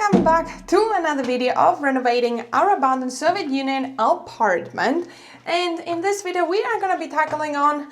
Welcome back to another video of renovating our abandoned Soviet Union apartment. And in this video we are going to be tackling on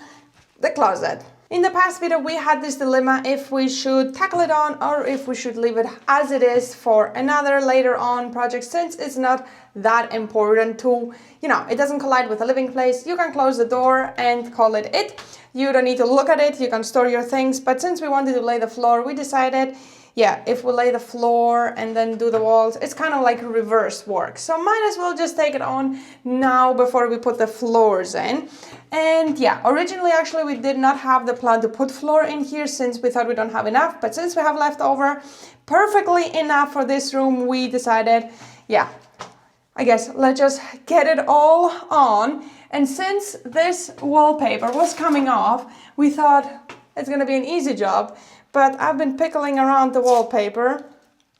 the closet. In the past video we had this dilemma if we should tackle it on or if we should leave it as it is for another later on project, since it's not that important to, it doesn't collide with a living place. You can close the door and call it it. You don't need to look at it, you can store your things. But since we wanted to lay the floor, we decided, if we lay the floor and then do the walls, it's kind of like reverse work. So might as well just take it on now before we put the floors in. And originally actually we did not have the plan to put floor in here since we thought we don't have enough. But since we have leftover perfectly enough for this room, we decided, I guess let's just get it all on. And since this wallpaper was coming off, we thought it's gonna be an easy job. But I've been pickling around the wallpaper,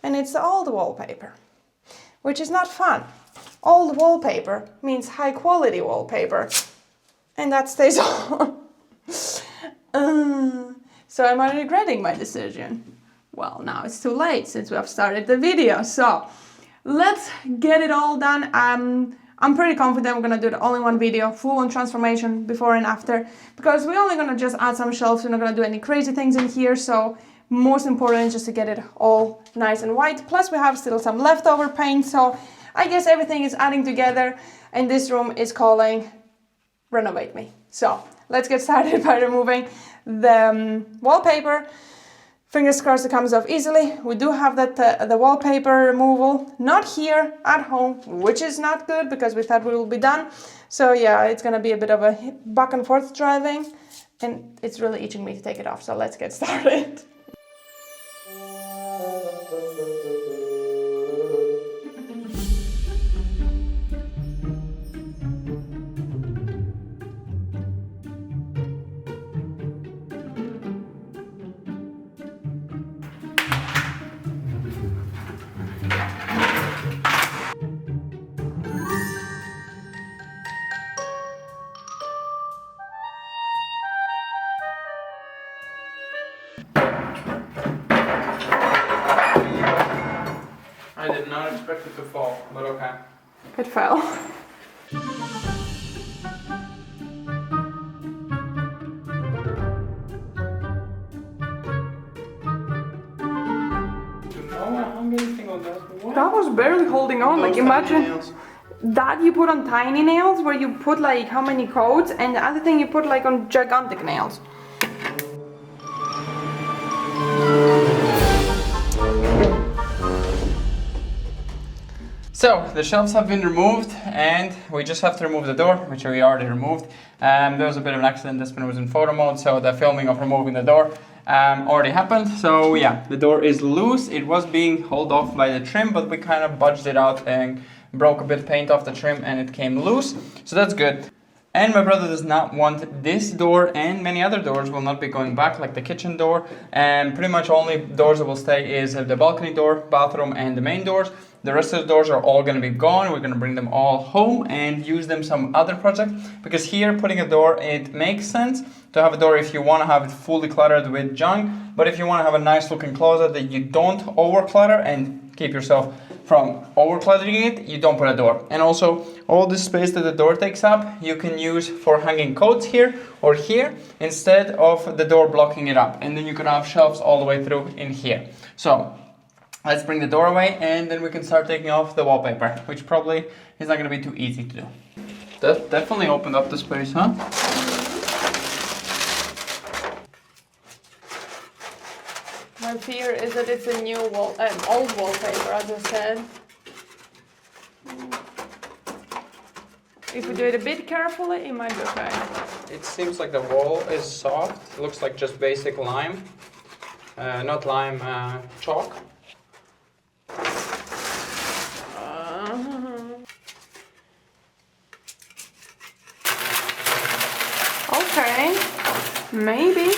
and it's the old wallpaper, which is not fun. Old wallpaper means high quality wallpaper, and that stays on. So am I regretting my decision? Well, now it's too late since we have started the video. So let's get it all done. I'm pretty confident we're gonna do it all in one video, full on transformation before and after, because we're only gonna just add some shelves. We're not gonna do any crazy things in here. So most important is just to get it all nice and white. Plus we have still some leftover paint. So I guess everything is adding together, and this room is calling renovate me. So let's get started by removing the wallpaper. Fingers crossed it comes off easily. We do have that the wallpaper removal, not here at home, which is not good because we thought we will be done. So it's gonna be a bit of a back and forth driving, and it's really itching me to take it off. So let's get started. I did not expect it to fall, but okay. It fell. That was barely holding on. Like imagine that you put on tiny nails where you put like how many coats, and the other thing you put like on gigantic nails. So the shelves have been removed, and we just have to remove the door, which we already removed. There was a bit of an accident. This one was in photo mode, so the filming of removing the door already happened. So the door is loose. It was being held off by the trim, but we kind of budged it out and broke a bit of paint off the trim, and it came loose. So that's good. And my brother does not want this door, and many other doors will not be going back, like the kitchen door. And pretty much only doors that will stay is the balcony door, bathroom, and the main doors. The rest of the doors are all going to be gone. We're going to bring them all home and use them some other project. Because here, putting a door, it makes sense to have a door if you want to have it fully cluttered with junk. But if you want to have a nice looking closet that you don't over clutter and keep yourself from over cluttering it, you don't put a door. And also, all this space that the door takes up, you can use for hanging coats here or here instead of the door blocking it up. And then you can have shelves all the way through in here. So let's bring the door away, and then we can start taking off the wallpaper, which probably is not going to be too easy to do. That definitely opened up the space, huh? My fear is that it's a new old wallpaper, as I said. If we do it a bit carefully, it might be okay. It seems like the wall is soft. It looks like just basic lime, not lime, chalk. Okay, maybe.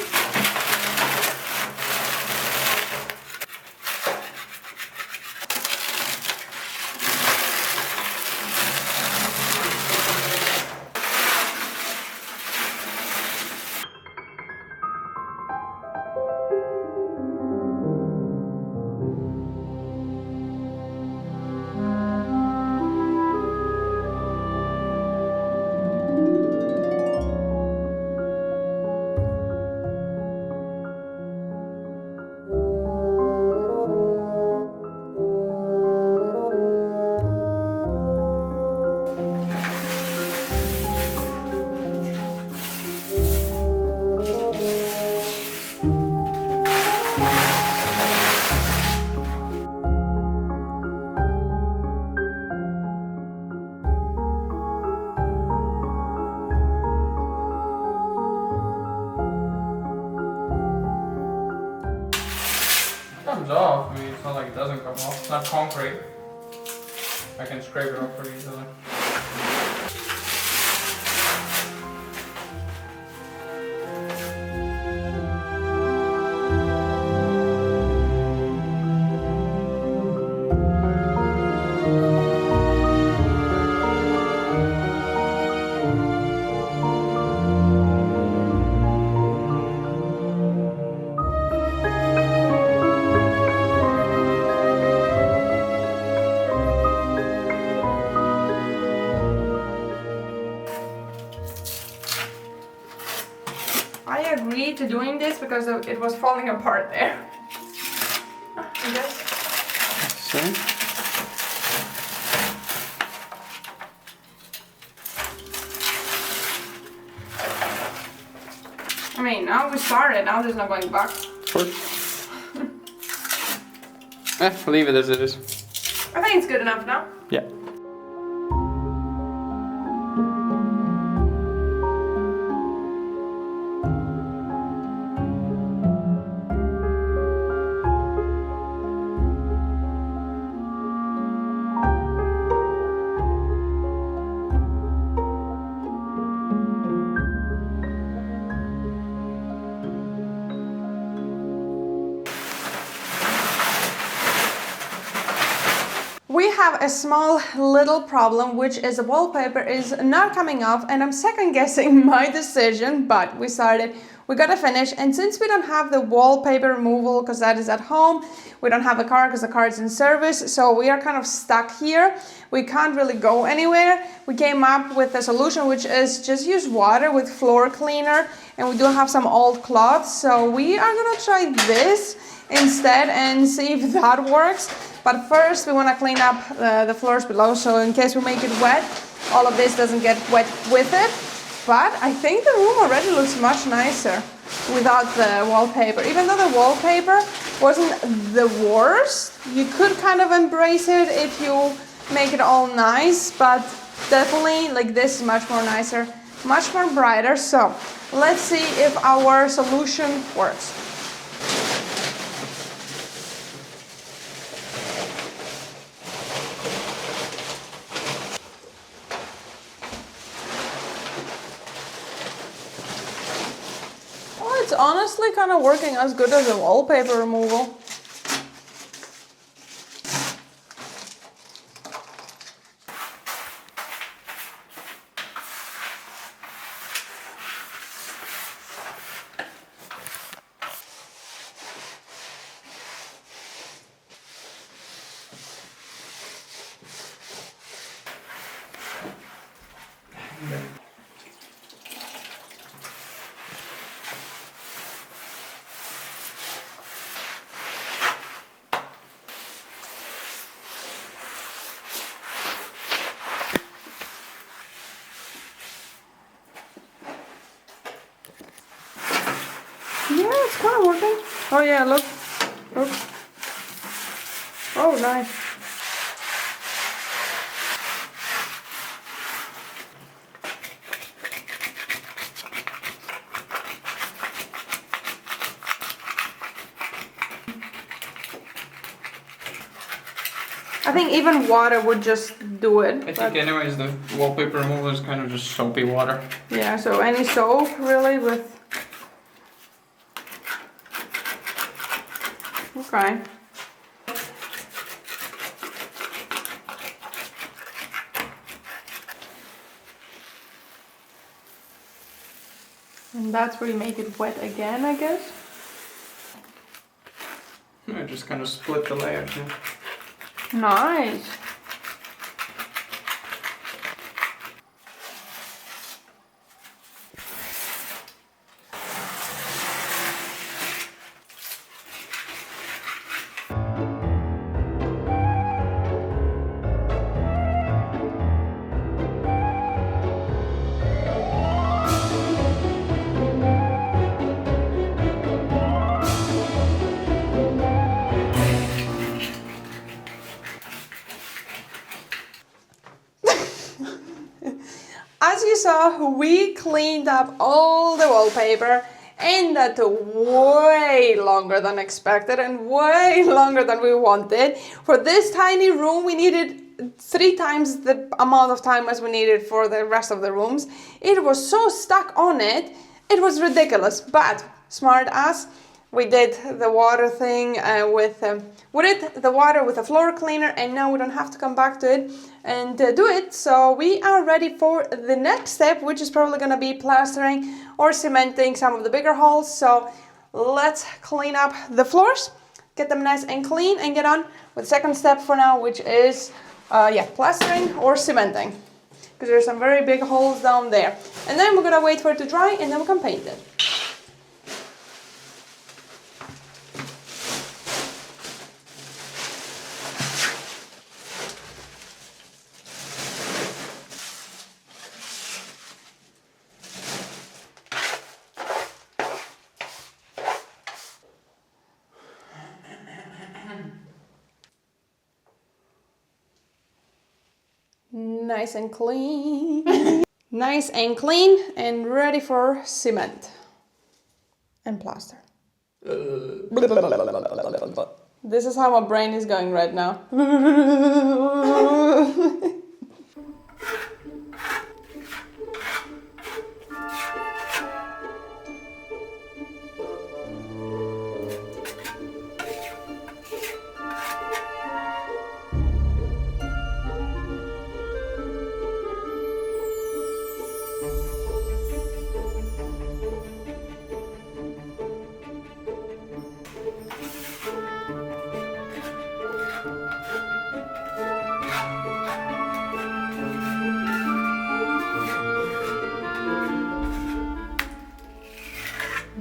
off. I mean, it's not like it doesn't come off. It's not concrete. I can scrape it off pretty easily. I agreed to doing this because it was falling apart there. I guess. See? I mean, now we started, now there's no going back. Of course. Leave it as it is. I think it's good enough now. Yeah. We have a small little problem, which is the wallpaper is not coming off, and I'm second guessing my decision, but we started, we gotta finish. And since we don't have the wallpaper removal because that is at home, we don't have a car because the car is in service, so we are kind of stuck here. We can't really go anywhere. We came up with a solution, which is just use water with floor cleaner, and we do have some old cloths, so we are gonna try this instead and see if that works. But first we want to clean up the floors below, so in case we make it wet, all of this doesn't get wet with it. But I think the room already looks much nicer without the wallpaper. Even though the wallpaper wasn't the worst, you could kind of embrace it if you make it all nice, but definitely like this is much more nicer, much more brighter. So let's see if our solution works. It's honestly kind of working as good as the wallpaper removal. Yeah, it's kind of working. Oh yeah, look. Look. Oh, nice. I think even water would just do it. I think anyways the wallpaper removal is kind of just soapy water. Yeah, so any soap really with... Okay. And that's where you make it wet again, I guess. I just kind of split the layers. Yeah. Nice. As you saw, we cleaned up all the wallpaper and that took way longer than expected and way longer than we wanted. For this tiny room, we needed 3 times the amount of time as we needed for the rest of the rooms. It was so stuck on it, it was ridiculous, but smart ass, we did the water thing we did the water with a floor cleaner, and now we don't have to come back to it and do it. So we are ready for the next step, which is probably going to be plastering or cementing some of the bigger holes. So let's clean up the floors, get them nice and clean, and get on with the second step for now, which is plastering or cementing, because there's some very big holes down there. And then we're going to wait for it to dry, and then we can paint it. Nice and clean. Nice and clean and ready for cement and plaster. This is how my brain is going right now.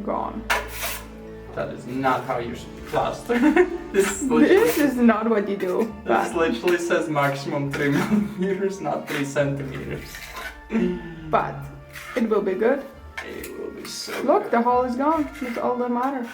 Gone. That is not how you should plaster. This is not what you do. This literally says maximum 3 millimeters, not 3 centimeters. But it will be good. It will be so Look, good. the hole is gone. That's all that matters.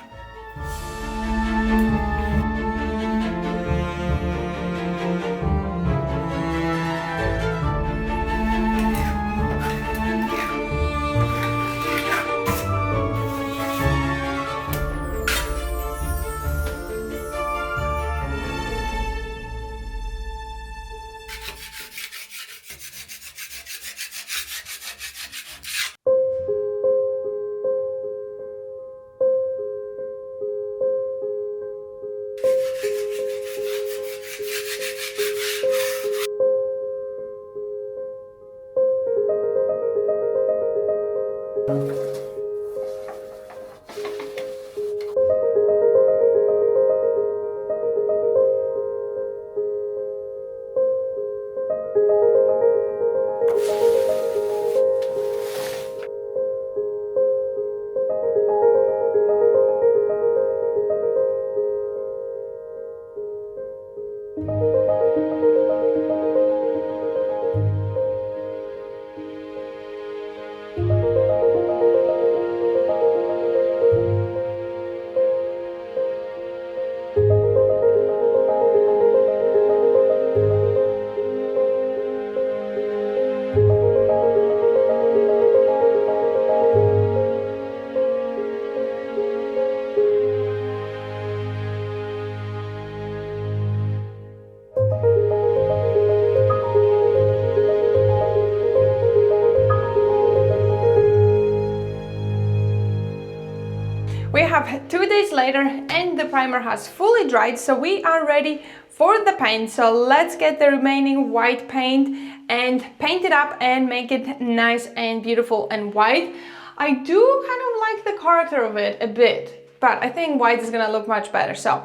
We have 2 days later and the primer has fully dried, so we are ready for the paint. So let's get the remaining white paint and paint it up and make it nice and beautiful and white. I do kind of like the character of it a bit, but I think white is gonna look much better. So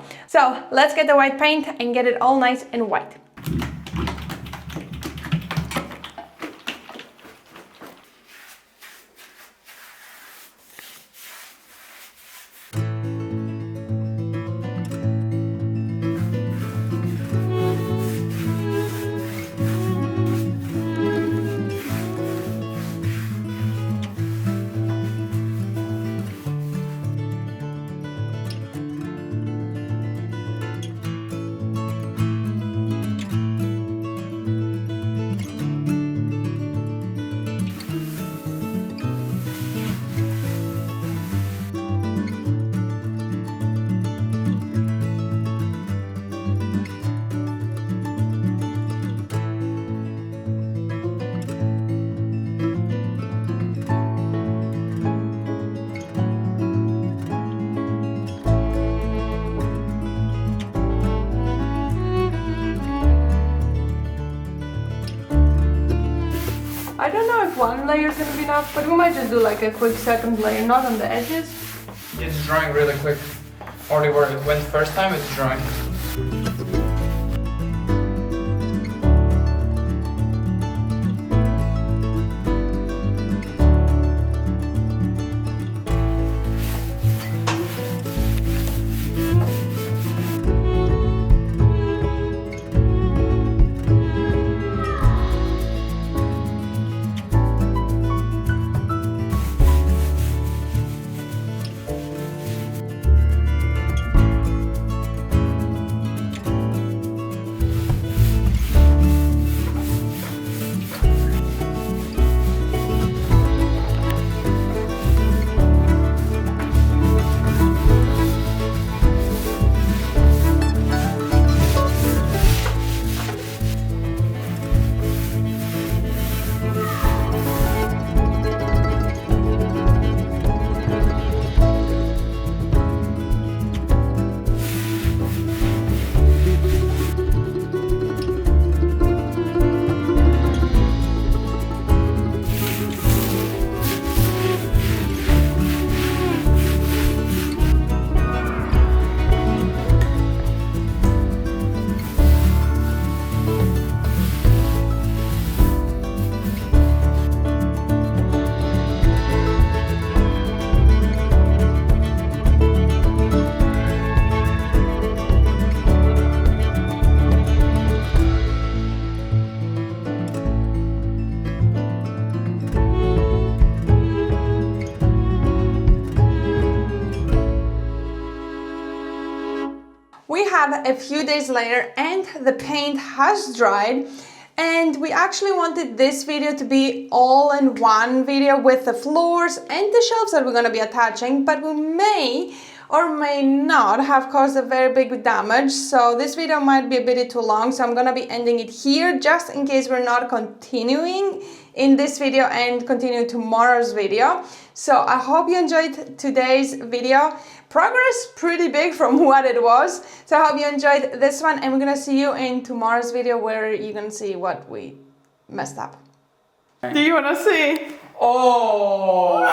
let's get the white paint and get it all nice and white. don't know if one layer is gonna be enough, but we might just do like a quick second layer, not on the edges. It's drying really quick. Already where it went first time, it's drying. We have a few days later and the paint has dried, and we actually wanted this video to be all in one video with the floors and the shelves that we're going to be attaching, but we may or may not have caused a very big damage, so this video might be a bit too long, so I'm going to be ending it here just in case we're not continuing in this video and continue tomorrow's video. So I hope you enjoyed today's video. Progress pretty big from what it was, so I hope you enjoyed this one, and we're gonna see you in tomorrow's video where you're gonna see what we messed up. Do you wanna see? Oh!